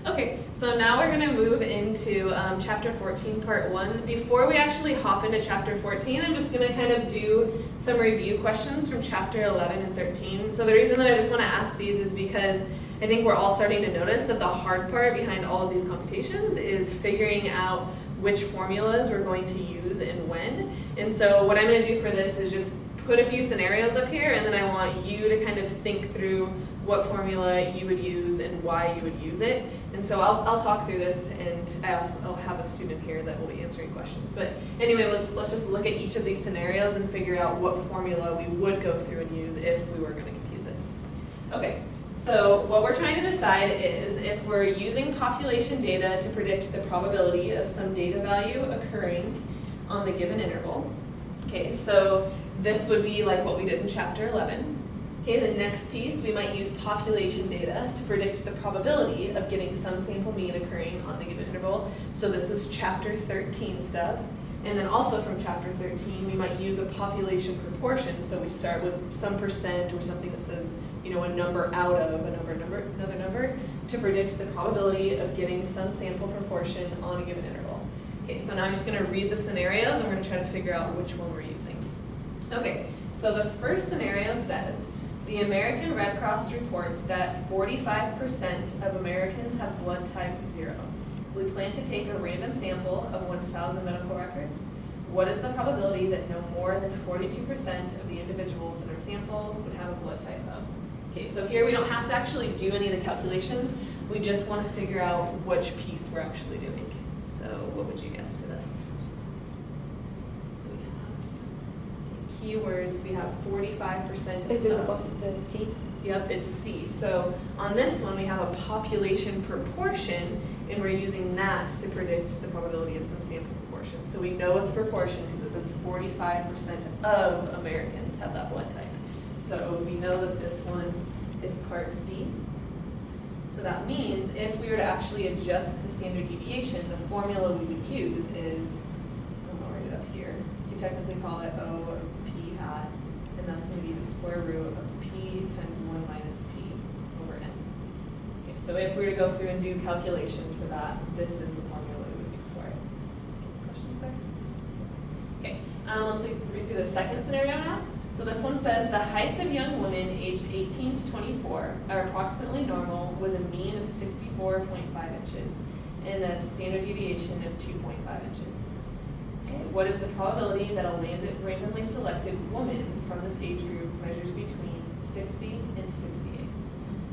Okay, so now we're going to move into Chapter 14, Part 1. Before we actually hop into Chapter 14, I'm just going to kind of do some review questions from Chapter 11 and 13. So the reason that I just want to ask these is because I think we're all starting to notice that the hard part behind all of these computations is figuring out which formulas we're going to use and when. And so what I'm going to do for this is just put a few scenarios up here, and then I want you to kind of think through what formula you would use and why you would use it. And so I'll talk through this, and I'll have a student here that will be answering questions. But anyway, let's just look at each of these scenarios and figure out what formula we would go through and use if we were going to compute this. Okay, so what we're trying to decide is if we're using population data to predict the probability of some data value occurring on the given interval. Okay, so this would be like what we did in Chapter 11. Okay, the next piece, we might use population data to predict the probability of getting some sample mean occurring on the given interval. So this was Chapter 13 stuff. And then also from Chapter 13, we might use a population proportion. So we start with some percent or something that says, you know, a number out of another number to predict the probability of getting some sample proportion on a given interval. Okay, so now I'm just going to read the scenarios and we're going to try to figure out which one we're using. Okay, so the first scenario says, the American Red Cross reports that 45% of Americans have blood type 0. We plan to take a random sample of 1,000 medical records. What is the probability that no more than 42% of the individuals in our sample would have a blood type O? Okay, so here we don't have to actually do any of the calculations. We just want to figure out which piece we're actually doing. So what would you guess for this? Keywords, we have 45% of Is it above the C? Yep, it's C. So on this one, we have a population proportion, and we're using that to predict the probability of some sample proportion. So we know it's proportion because it says 45% of Americans have that blood type. So we know that this one is part C. So that means if we were to actually adjust the standard deviation, the formula we would use is, I'll write it up here. You technically call it O. And that's going to be the square root of P times 1 minus P over N. Okay, so if we were to go through and do calculations for that, this is the formula we would use for it. Questions there? Okay, let's read through the second scenario now. So this one says the heights of young women aged 18 to 24 are approximately normal with a mean of 64.5 inches and a standard deviation of 2.5 inches. What is the probability that a randomly selected woman from this age group measures between 60 and 68?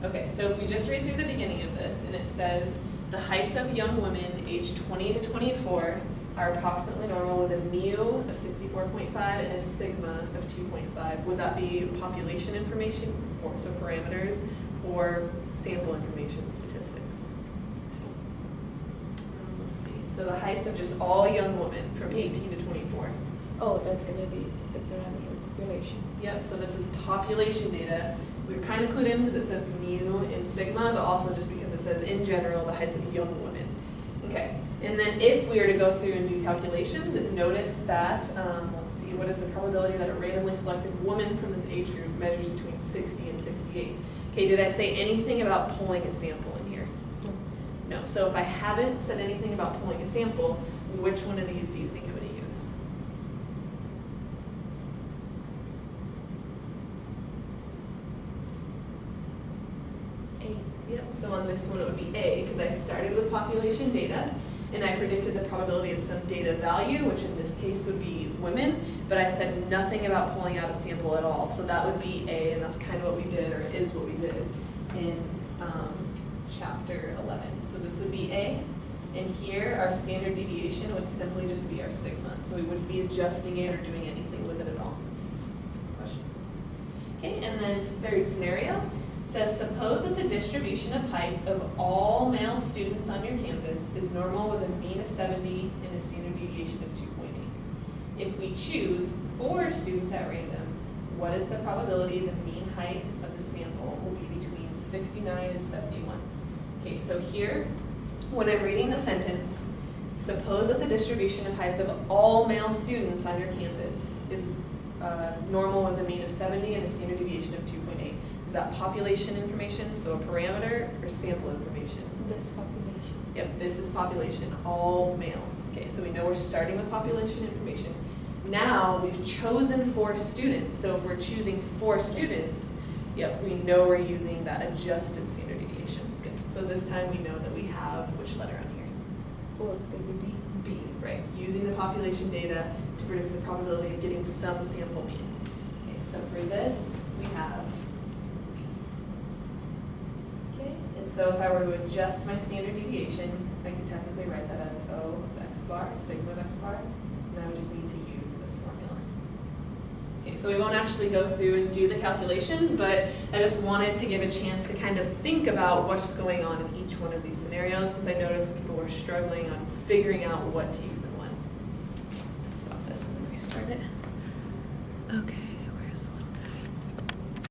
Okay, so if we just read through the beginning of this, and it says the heights of young women aged 20 to 24 are approximately normal with a mu of 64.5 and a sigma of 2.5. Would that be population information, or so parameters, or sample information statistics? So the heights of just all young women from 18 to 24. Oh, that's going to be the parameter population. Yep, so this is population data. We were kind of clued in because it says mu and sigma, but also just because it says in general the heights of young women. Okay, and then if we were to go through and do calculations, notice that, let's see, what is the probability that a randomly selected woman from this age group measures between 60 and 68? Okay, did I say anything about pulling a sample in here? No. So if I haven't said anything about pulling a sample, which one of these do you think I'm going to use? A. Yep, so on this one it would be A, because I started with population data, and I predicted the probability of some data value, which in this case would be women, but I said nothing about pulling out a sample at all. So that would be A, and that's kind of what we did, or is what we did in Chapter 11. So this would be A, and here our standard deviation would simply just be our sigma. So we wouldn't be adjusting it or doing anything with it at all. Questions? Okay, and then third scenario says, suppose that the distribution of heights of all male students on your campus is normal with a mean of 70 and a standard deviation of 2.8. If we choose 4 students at random, what is the probability the mean height of the sample will be between 69 and 71? Okay, so here, when I'm reading the sentence, suppose that the distribution of heights of all male students on your campus is normal with a mean of 70 and a standard deviation of 2.8. Is that population information, so a parameter, or sample information? This population. Yep, this is population, all males. Okay, so we know we're starting with population information. Now we've chosen 4 students, so if we're choosing 4 students, yep, we know we're using that adjusted standard deviation. Good. So this time we know that we have which letter on here? Well, it's going to be B. B, right? Using the population data to predict the probability of getting some sample mean. Okay, so for this, we have B. Okay, and so if I were to adjust my standard deviation, I could technically write that as O of x bar, sigma of x bar, and I would just need to use this formula. Okay, so we won't actually go through and do the calculations, but I just wanted to give a chance to kind of think about what's going on in each one of these scenarios, since I noticed people were struggling on figuring out what to use in when. Stop this and then restart it. Okay.